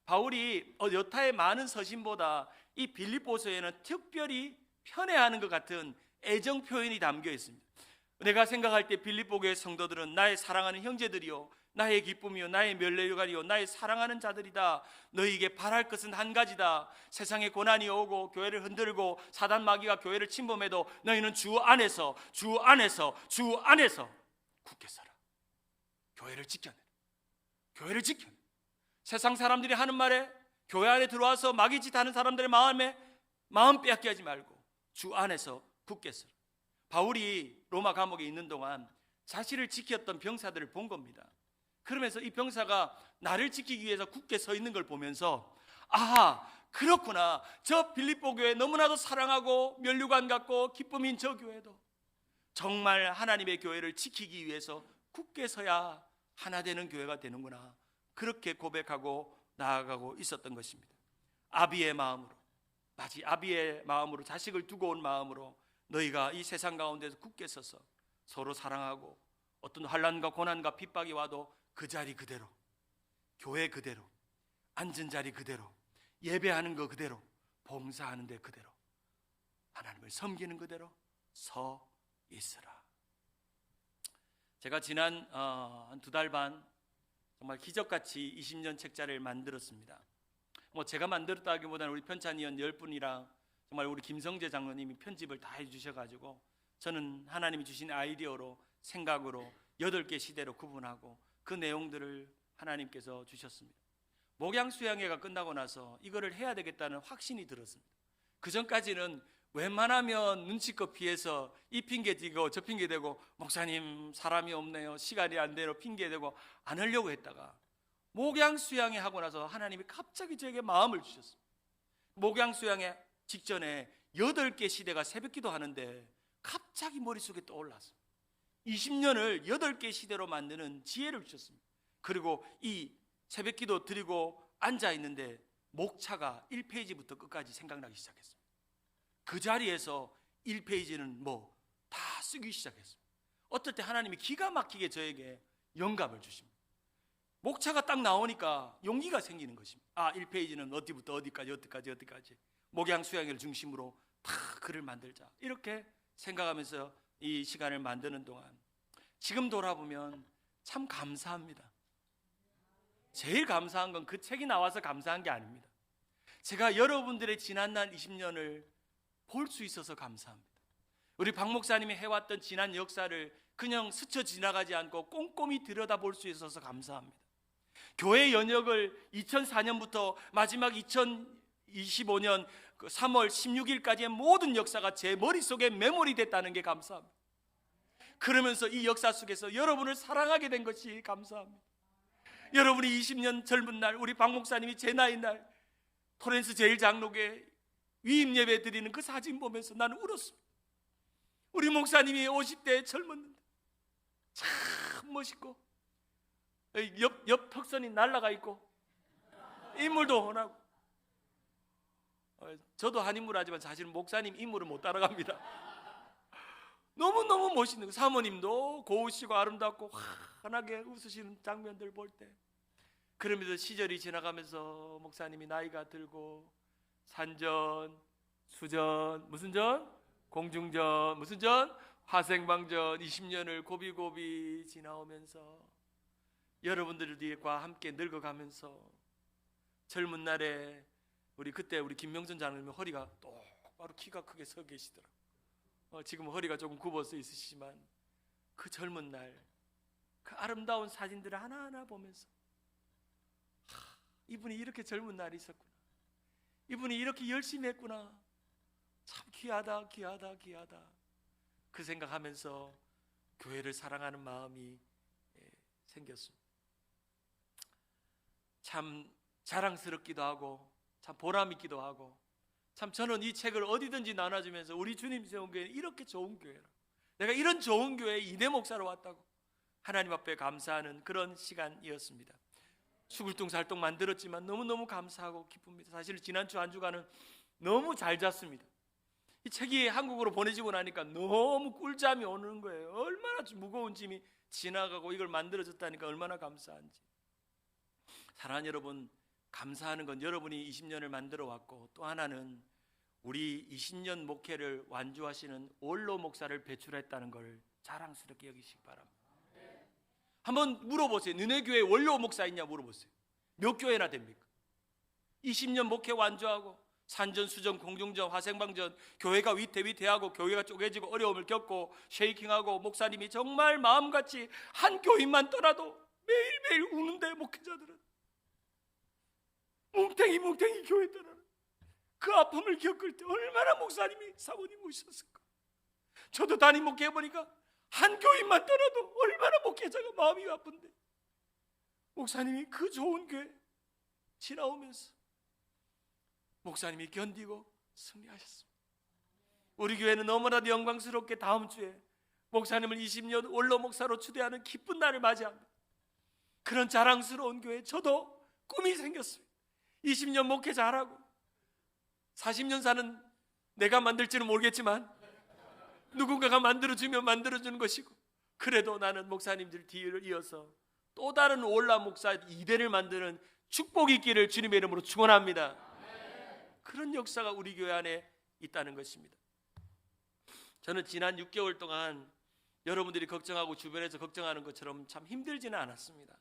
바울이 여타의 많은 서신보다 이 빌립보서에는 특별히 편애하는 것 같은 애정 표현이 담겨 있습니다. 내가 생각할 때 빌립보 교회 성도들은 나의 사랑하는 형제들이요, 나의 기쁨이요, 나의 멸례관이요, 나의 사랑하는 자들이다. 너희에게 바랄 것은 한 가지다. 세상에 고난이 오고 교회를 흔들고 사단 마귀가 교회를 침범해도 너희는 주 안에서 굳게 서라. 교회를 지켜내. 교회를 지켜내. 세상 사람들이 하는 말에 교회 안에 들어와서 마귀 짓 하는 사람들의 마음 빼앗게 하지 말고 주 안에서 굳게 서라. 바울이 로마 감옥에 있는 동안 자신을 지켰던 병사들을 본 겁니다. 그러면서 이 병사가 나를 지키기 위해서 굳게 서 있는 걸 보면서, 아하, 그렇구나. 저 빌립보 교회 너무나도 사랑하고 면류관 같고 기쁨인 저 교회도 정말 하나님의 교회를 지키기 위해서 굳게 서야 하나 되는 교회가 되는구나. 그렇게 고백하고 나아가고 있었던 것입니다. 아비의 마음으로, 마치 아비의 마음으로, 자식을 두고 온 마음으로 너희가 이 세상 가운데서 굳게 서서 서로 사랑하고 어떤 환난과 고난과 핍박이 와도 그 자리 그대로, 교회 그대로, 앉은 자리 그대로, 예배하는 거 그대로, 봉사하는 데 그대로, 하나님을 섬기는 그대로 서 있으라. 제가 지난 한 2달 반 정말 기적같이 20년 책자를 만들었습니다. 제가 만들었다기보다는 우리 편찬위원 10분이랑 정말 우리 김성재 장로님이 편집을 다 해주셔가지고 저는 하나님이 주신 아이디어로, 생각으로 8개 시대로 구분하고 그 내용들을 하나님께서 주셨습니다. 목양 수양회가 끝나고 나서 이거를 해야 되겠다는 확신이 들었습니다. 그 전까지는 웬만하면 눈치껏 피해서 이 핑계 대고 저 핑계 대고, 목사님 사람이 없네요, 시간이 안 돼요 핑계 대고 안 하려고 했다가 목양 수양회 하고 나서 하나님이 갑자기 저에게 마음을 주셨습니다. 목양 수양회 직전에 8개 시대가 새벽기도 하는데 갑자기 머릿속에 떠올랐어요. 20년을 8개 시대로 만드는 지혜를 주셨습니다. 그리고 이 새벽기도 드리고 앉아있는데 목차가 1페이지부터 끝까지 생각나기 시작했습니다. 그 자리에서 1페이지는 다 쓰기 시작했습니다. 어떨 때 하나님이 기가 막히게 저에게 영감을 주십니다. 목차가 딱 나오니까 용기가 생기는 것입니다. 1페이지는 어디부터 어디까지 목양 수양회를 중심으로 다 글을 만들자, 이렇게 생각하면서 이 시간을 만드는 동안 지금 돌아보면 참 감사합니다. 제일 감사한 건 그 책이 나와서 감사한 게 아닙니다. 제가 여러분들의 지난날 20년을 볼 수 있어서 감사합니다. 우리 박 목사님이 해왔던 지난 역사를 그냥 스쳐 지나가지 않고 꼼꼼히 들여다볼 수 있어서 감사합니다. 교회 연역을 2004년부터 마지막 2025년 3월 16일까지의 모든 역사가 제 머릿속에 메모리 됐다는 게 감사합니다. 그러면서 이 역사 속에서 여러분을 사랑하게 된 것이 감사합니다. 여러분이 20년 젊은 날, 우리 박 목사님이 제 나이 날 토렌스 제일장로교회 위임 예배 드리는 그 사진 보면서 나는 울었습니다. 우리 목사님이 50대에 젊었는데 참 멋있고 옆 턱선이 날라가 있고 인물도 훤하고, 저도 한 인물 하지만 사실은 목사님 인물을 못 따라갑니다. 너무너무 멋있는, 사모님도 고우시고 아름답고 환하게 웃으시는 장면들 볼 때, 그러면서 시절이 지나가면서 목사님이 나이가 들고 산전, 수전, 무슨 전? 공중전, 무슨 전? 화생방전 20년을 고비고비 지나오면서 여러분들과 함께 늙어가면서 젊은 날에 그때 우리 김명준 장로님 허리가 똑바로 키가 크게 서 계시더라고요. 지금 허리가 조금 굽어서 있으시지만 그 젊은 날 그 아름다운 사진들을 하나하나 보면서 이분이 이렇게 젊은 날이 있었구나, 이분이 이렇게 열심히 했구나, 참 귀하다 그 생각하면서 교회를 사랑하는 마음이 생겼습니다. 참 자랑스럽기도 하고 참 보람있기도 하고, 참 저는 이 책을 어디든지 나눠주면서 우리 주님 세운 교회는 이렇게 좋은 교회라, 내가 이런 좋은 교회에 이대 목사로 왔다고 하나님 앞에 감사하는 그런 시간이었습니다. 수굴동살동 만들었지만 너무너무 감사하고 기쁩니다. 사실 지난주 한 주간은 너무 잘 잤습니다. 이 책이 한국으로 보내지고 나니까 너무 꿀잠이 오는 거예요. 얼마나 무거운 짐이 지나가고 이걸 만들어졌다니까 얼마나 감사한지. 사랑하는 여러분, 감사하는 건 여러분이 20년을 만들어 왔고, 또 하나는 우리 20년 목회를 완주하시는 원로 목사를 배출했다는 걸 자랑스럽게 여기시기 바랍니다. 한번 물어보세요. 너네 교회에 원로 목사 있냐 물어보세요. 몇 교회나 됩니까? 20년 목회 완주하고 산전, 수전, 공중전, 화생방전, 교회가 위태위태하고 교회가 쪼개지고 어려움을 겪고 쉐이킹하고 목사님이 정말 마음같이 한 교인만 떠나도 매일매일 우는데 목회자들은 뭉탱이 교회 떠나는 그 아픔을 겪을 때 얼마나 목사님이 사모님 오셨을까. 저도 담임 목회 해보니까 한 교인만 떠나도 얼마나 목회자가 마음이 아픈데 목사님이 그 좋은 교회 지나오면서 목사님이 견디고 승리하셨습니다. 우리 교회는 너무나도 영광스럽게 다음 주에 목사님을 20년 원로 목사로 추대하는 기쁜 날을 맞이합니다. 그런 자랑스러운 교회 저도 꿈이 생겼습니다. 20년 목회 잘하고 40년 사는 내가 만들지는 모르겠지만 누군가가 만들어주면 만들어주는 것이고, 그래도 나는 목사님들 뒤를 이어서 또 다른 원로 목사 2대를 만드는 축복이 있기를 주님의 이름으로 축원합니다. 그런 역사가 우리 교회 안에 있다는 것입니다. 저는 지난 6개월 동안 여러분들이 걱정하고 주변에서 걱정하는 것처럼 참 힘들지는 않았습니다.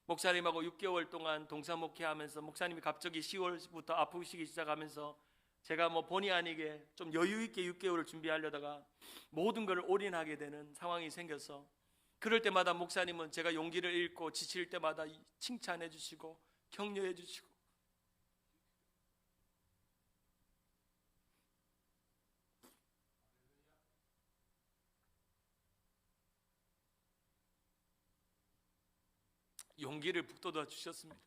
목사님하고 6개월 동안 동사목회하면서 목사님이 갑자기 10월부터 아프시기 시작하면서 제가 본의 아니게 좀 여유 있게 6개월을 준비하려다가 모든 걸 올인하게 되는 상황이 생겨서, 그럴 때마다 목사님은 제가 용기를 잃고 지칠 때마다 칭찬해 주시고 격려해 주시고, 용기를 북돋아 주셨습니다.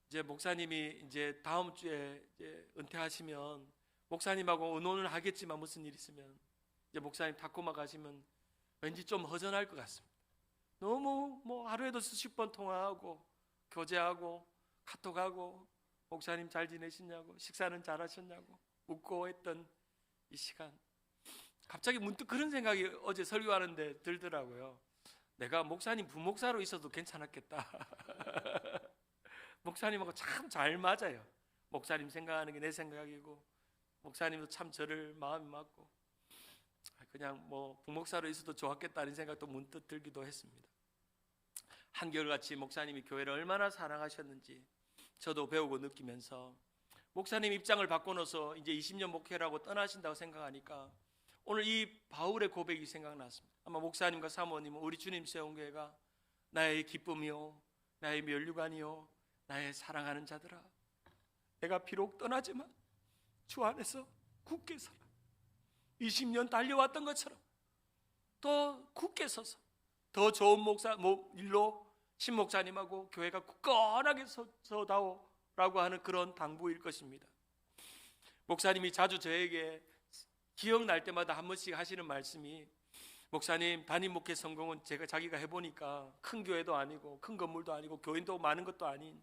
이제 목사님이 이제 다음 주에 이제 은퇴하시면 목사님하고 의논을 하겠지만 무슨 일 있으면 이제 목사님 타코마 가시면 왠지 좀 허전할 것 같습니다. 너무 하루에도 수십 번 통화하고 교제하고 카톡하고 목사님 잘 지내시냐고 식사는 잘 하셨냐고 웃고 했던 이 시간, 갑자기 문득 그런 생각이 어제 설교하는데 들더라고요. 내가 목사님 부목사로 있어도 괜찮았겠다. 목사님하고 참 잘 맞아요. 목사님 생각하는 게 내 생각이고 목사님도 참 저를 마음이 맞고 그냥 부목사로 있어도 좋았겠다는 생각도 문득 들기도 했습니다. 한결같이 목사님이 교회를 얼마나 사랑하셨는지 저도 배우고 느끼면서 목사님 입장을 바꿔놓아서 이제 20년 목회라고 떠나신다고 생각하니까 오늘 이 바울의 고백이 생각났습니다. 아마 목사님과 사모님은 우리 주님 세운 교회가 나의 기쁨이요 나의 면류관이요 나의 사랑하는 자들아, 내가 비록 떠나지만 주 안에서 굳게 서라. 20년 달려왔던 것처럼 더 굳게 서서 더 좋은 일로 신목사님하고 교회가 굳건하게 서다오라고 하는 그런 당부일 것입니다. 목사님이 자주 저에게 기억날 때마다 한 번씩 하시는 말씀이, 목사님 담임 목회 성공은 자기가 해보니까 큰 교회도 아니고 큰 건물도 아니고 교인도 많은 것도 아닌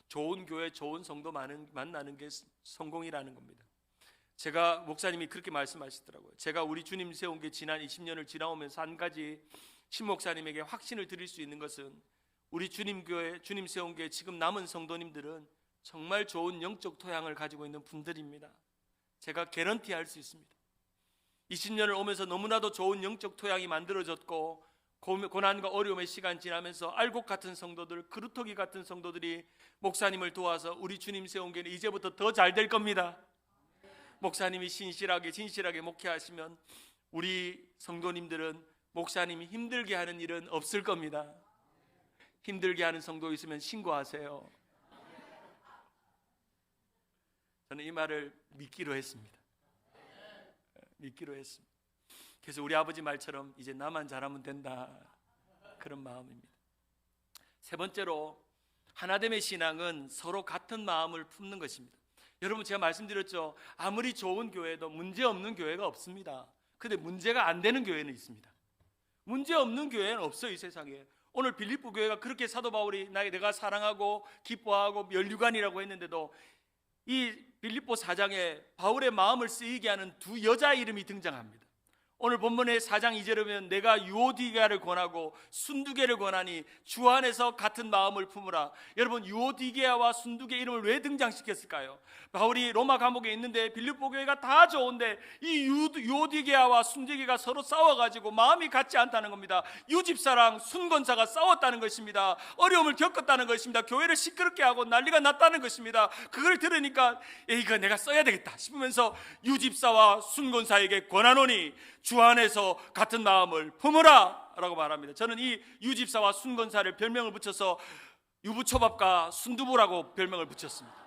좋은 교회 좋은 성도 만나는 게 성공이라는 겁니다. 제가 목사님이 그렇게 말씀하시더라고요. 제가 우리 주님 세운 게 지난 20년을 지나오면서 한 가지 신목사님에게 확신을 드릴 수 있는 것은, 우리 주님 교회 주님 세운 게 지금 남은 성도님들은 정말 좋은 영적 토양을 가지고 있는 분들입니다. 제가 개런티할 수 있습니다. 20년을 오면서 너무나도 좋은 영적 토양이 만들어졌고 고난과 어려움의 시간 지나면서 알곡 같은 성도들, 그루터기 같은 성도들이 목사님을 도와서 우리 주님 세운 교회는 이제부터 더 잘 될 겁니다. 목사님이 진실하게 목회하시면 우리 성도님들은 목사님이 힘들게 하는 일은 없을 겁니다. 힘들게 하는 성도 있으면 신고하세요. 저는 이 말을 믿기로 했습니다. 그래서 우리 아버지 말처럼 이제 나만 잘하면 된다, 그런 마음입니다. 세 번째로, 하나됨의 신앙은 서로 같은 마음을 품는 것입니다. 여러분, 제가 말씀드렸죠. 아무리 좋은 교회도 문제 없는 교회가 없습니다. 그런데 문제가 안 되는 교회는 있습니다. 문제 없는 교회는 없어요, 이 세상에. 오늘 빌립보 교회가 그렇게 사도 바울이 내가 사랑하고 기뻐하고 면류관이라고 했는데도 이 빌립보 4장에 바울의 마음을 쓰이게 하는 두 여자 이름이 등장합니다. 오늘 본문의 4장 2절에 보면 내가 유오디게아를 권하고 순두개를 권하니 주 안에서 같은 마음을 품으라. 여러분, 유오디게아와 순두개 이름을 왜 등장시켰을까요? 바울이 로마 감옥에 있는데 빌립보 교회가 다 좋은데 이 유오디게아와 순두개가 서로 싸워가지고 마음이 같지 않다는 겁니다. 유집사랑 순권사가 싸웠다는 것입니다. 어려움을 겪었다는 것입니다. 교회를 시끄럽게 하고 난리가 났다는 것입니다. 그걸 들으니까 이거 내가 써야 되겠다 싶으면서 유집사와 순권사에게 권하노니 주 안에서 같은 마음을 품으라 라고 말합니다. 저는 이 유집사와 순권사를 별명을 붙여서 유부초밥과 순두부라고 별명을 붙였습니다.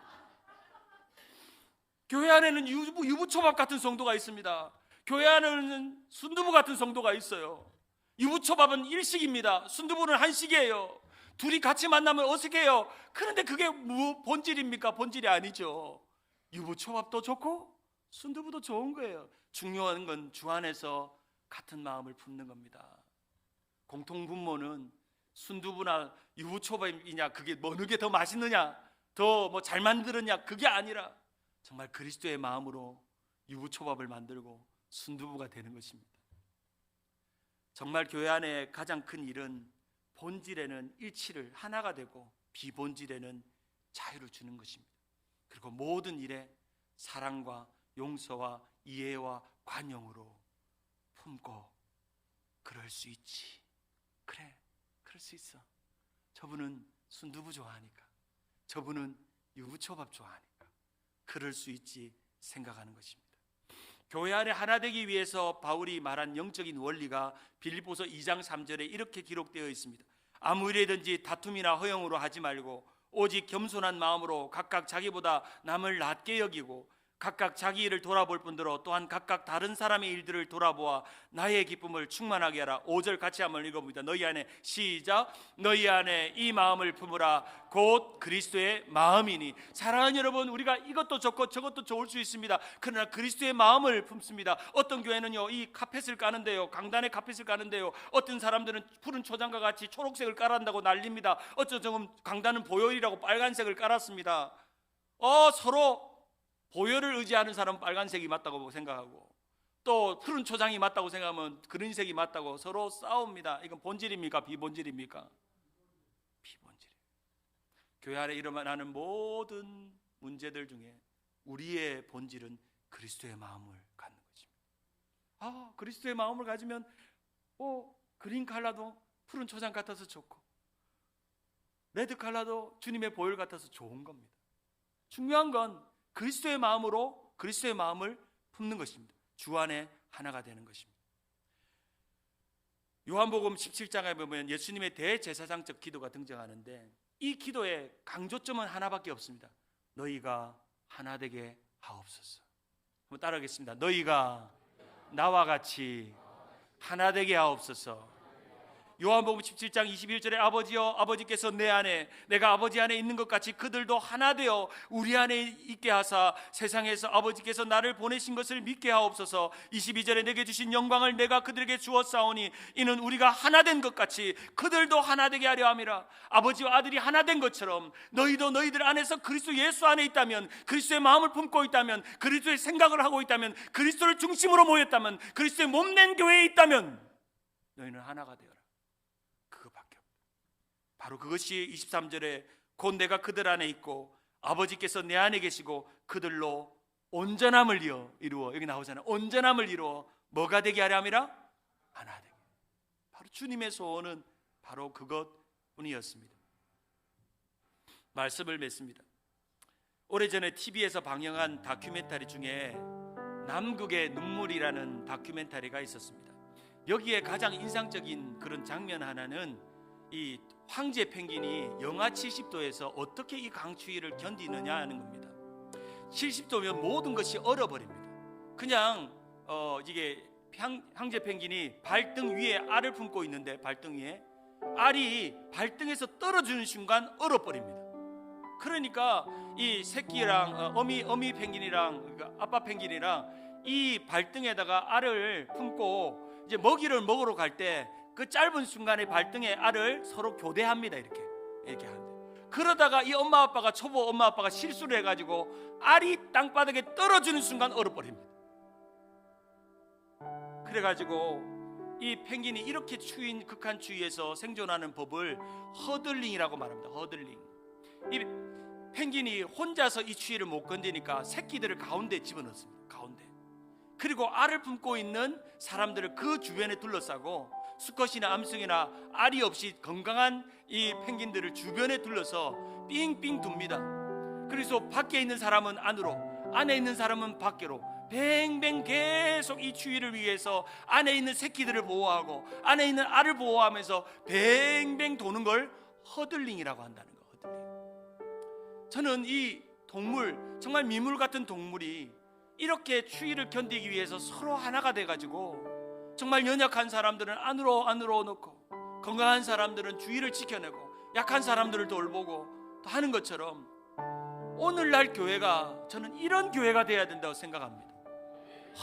교회 안에는 유부초밥 같은 성도가 있습니다. 교회 안에는 순두부 같은 성도가 있어요. 유부초밥은 일식입니다. 순두부는 한식이에요. 둘이 같이 만나면 어색해요. 그런데 그게 본질입니까? 본질이 아니죠. 유부초밥도 좋고 순두부도 좋은 거예요. 중요한 건 주 안에서 같은 마음을 품는 겁니다. 공통분모는 순두부나 유부초밥이냐, 그게 어느 게 더 맛있느냐, 더 뭐 잘 만들었냐, 그게 아니라 정말 그리스도의 마음으로 유부초밥을 만들고 순두부가 되는 것입니다. 정말 교회 안에 가장 큰 일은 본질에는 일치를 하나가 되고 비본질에는 자유를 주는 것입니다. 그리고 모든 일에 사랑과 용서와 이해와 관용으로 품고 그럴 수 있지. 그래, 그럴 수 있어. 저분은 순두부 좋아하니까, 저분은 유부초밥 좋아하니까 그럴 수 있지 생각하는 것입니다. 교회 안에 하나 되기 위해서 바울이 말한 영적인 원리가 빌립보서 2장 3절에 이렇게 기록되어 있습니다. 아무 일이든지 다툼이나 허영으로 하지 말고 오직 겸손한 마음으로 각각 자기보다 남을 낮게 여기고 각각 자기 일을 돌아볼 뿐더러 또한 각각 다른 사람의 일들을 돌아보아 나의 기쁨을 충만하게 하라. 5절 같이 한번 읽어봅니다. 너희 안에, 시작, 너희 안에 이 마음을 품으라. 곧 그리스도의 마음이니. 사랑하는 여러분, 우리가 이것도 좋고 저것도 좋을 수 있습니다. 그러나 그리스도의 마음을 품습니다. 어떤 교회는요, 이 카펫을 까는데요, 강단에 카펫을 까는데요, 어떤 사람들은 푸른 초장과 같이 초록색을 깔았다고 난립니다. 어쩌면 강단은 보혈이라고 빨간색을 깔았습니다. 서로 보혈을 의지하는 사람은 빨간색이 맞다고 생각하고 또 푸른 초장이 맞다고 생각하면 그린색이 맞다고 서로 싸웁니다. 이건 본질입니까? 비본질입니까? 비본질이에요. 교회 안에 일어나는 모든 문제들 중에 우리의 본질은 그리스도의 마음을 갖는 것입니다. 그리스도의 마음을 가지면 그린 칼라도 푸른 초장 같아서 좋고 레드 칼라도 주님의 보혈 같아서 좋은 겁니다. 중요한 건 그리스도의 마음으로 그리스도의 마음을 품는 것입니다. 주 안에 하나가 되는 것입니다. 요한복음 17장에 보면 예수님의 대제사장적 기도가 등장하는데 이 기도의 강조점은 하나밖에 없습니다. 너희가 하나 되게 하옵소서. 한번 따라하겠습니다. 너희가 나와 같이 하나 되게 하옵소서. 요한복음 17장 21절에 아버지여, 아버지께서 내 안에 내가 아버지 안에 있는 것 같이 그들도 하나 되어 우리 안에 있게 하사 세상에서 아버지께서 나를 보내신 것을 믿게 하옵소서. 22절에 내게 주신 영광을 내가 그들에게 주었사오니 이는 우리가 하나 된 것 같이 그들도 하나 되게 하려 함이라. 아버지와 아들이 하나 된 것처럼 너희도 너희들 안에서 그리스도 예수 안에 있다면, 그리스도의 마음을 품고 있다면, 그리스도의 생각을 하고 있다면, 그리스도를 중심으로 모였다면, 그리스도의 몸낸 교회에 있다면 너희는 하나가 되어라. 그것밖에 없다. 바로 그것이 23절에 곧 내가 그들 안에 있고 아버지께서 내 안에 계시고 그들로 온전함을 이루어, 여기 나오잖아요. 온전함을 이루어 뭐가 되게 하려 함이라? 하나 되게. 바로 주님의 소원은 바로 그것뿐이었습니다. 말씀을 맺습니다. 오래전에 TV에서 방영한 다큐멘터리 중에 남극의 눈물이라는 다큐멘터리가 있었습니다. 여기에 가장 인상적인 그런 장면 하나는 이 황제 펭귄이 영하 70도에서 어떻게 이 강추위를 견디느냐 하는 겁니다. 70도면 모든 것이 얼어버립니다. 그냥 이게 황제 펭귄이 발등 위에 알을 품고 있는데 발등 위에 알이 발등에서 떨어지는 순간 얼어버립니다. 그러니까 이 새끼랑 어미 펭귄이랑 그러니까 아빠 펭귄이랑 이 발등에다가 알을 품고 이제 먹이를 먹으러 갈 때 그 짧은 순간에 발등에 알을 서로 교대합니다. 이렇게 하는데 그러다가 이 초보 엄마 아빠가 실수를 해가지고 알이 땅바닥에 떨어지는 순간 얼어버립니다. 그래가지고 이 펭귄이 이렇게 추인 극한 추위에서 생존하는 법을 허들링이라고 말합니다. 허들링. 이 펭귄이 혼자서 이 추위를 못 견디니까 새끼들을 가운데 집어넣습니다. 가운데. 그리고 알을 품고 있는 사람들을 그 주변에 둘러싸고 수컷이나 암숭이나 알이 없이 건강한 이 펭귄들을 주변에 둘러서 삥삥 둡니다. 그래서 밖에 있는 사람은 안으로, 안에 있는 사람은 밖으로 뱅뱅 계속 이 추위를 위해서 안에 있는 새끼들을 보호하고 안에 있는 알을 보호하면서 뱅뱅 도는 걸 허들링이라고 한다는 거. 허들링. 저는 이 동물, 정말 미물 같은 동물이 이렇게 추위를 견디기 위해서 서로 하나가 돼가지고 정말 연약한 사람들은 안으로 넣고 건강한 사람들은 주위를 지켜내고 약한 사람들을 돌보고 또 하는 것처럼 오늘날 교회가, 저는 이런 교회가 돼야 된다고 생각합니다.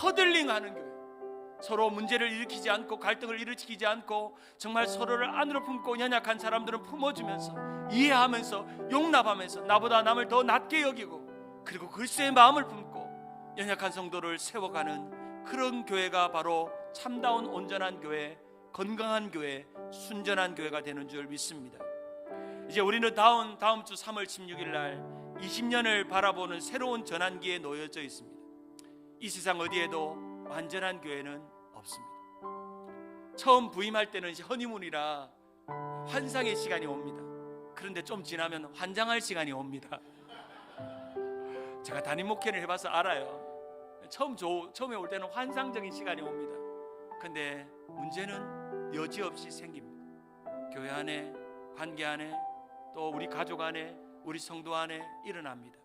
허들링하는 교회, 서로 문제를 일으키지 않고 갈등을 일으키지 않고 정말 서로를 안으로 품고 연약한 사람들은 품어주면서 이해하면서 용납하면서 나보다 남을 더 낮게 여기고 그리고 그리스도의 마음을 품고 연약한 성도를 세워가는 그런 교회가 바로 참다운 온전한 교회, 건강한 교회, 순전한 교회가 되는 줄 믿습니다. 이제 우리는 다음 주 3월 16일 날 20년을 바라보는 새로운 전환기에 놓여져 있습니다. 이 세상 어디에도 완전한 교회는 없습니다. 처음 부임할 때는 허니문이라 환상의 시간이 옵니다. 그런데 좀 지나면 환장할 시간이 옵니다. 제가 담임 목회를 해봐서 알아요. 처음에 올 때는 환상적인 시간이 옵니다. 근데 문제는 여지없이 생깁니다. 교회 안에, 관계 안에, 또 우리 가족 안에, 우리 성도 안에 일어납니다.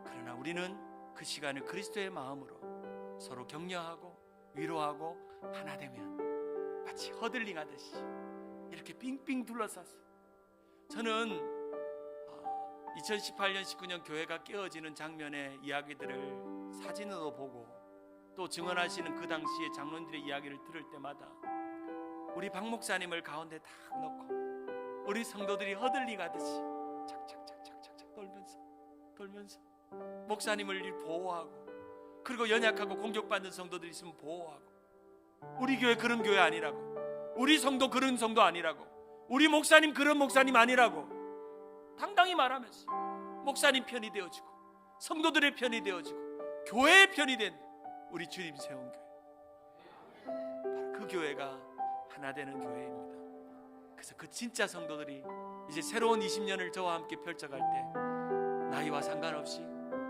그러나 우리는 그 시간을 그리스도의 마음으로 서로 격려하고 위로하고 하나 되면 마치 허들링하듯이 이렇게 삥삥 둘러싸서, 저는 2018년 19년 교회가 깨어지는 장면의 이야기들을 사진으로 보고 또 증언하시는 그 당시의 장로님들의 이야기를 들을 때마다 우리 박 목사님을 가운데 딱 넣고 우리 성도들이 허들링하듯이 착착착착착 돌면서 목사님을 보호하고, 그리고 연약하고 공격받는 성도들이 있으면 보호하고, 우리 교회 그런 교회 아니라고, 우리 성도 그런 성도 아니라고, 우리 목사님 그런 목사님 아니라고 당당히 말하면서 목사님 편이 되어주고 성도들의 편이 되어주고 교회의 편이 된 우리 주님 세운 교회, 바로 그 교회가 하나 되는 교회입니다. 그래서 그 진짜 성도들이 이제 새로운 20년을 저와 함께 펼쳐갈 때 나이와 상관없이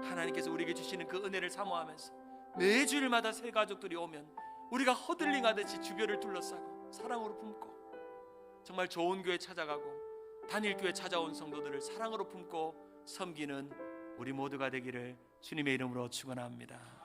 하나님께서 우리에게 주시는 그 은혜를 사모하면서 매 주일마다 새 가족들이 오면 우리가 허들링하듯이 주변을 둘러싸고 사랑으로 품고 정말 좋은 교회 찾아가고 단일교회 찾아온 성도들을 사랑으로 품고 섬기는 우리 모두가 되기를 주님의 이름으로 축원합니다.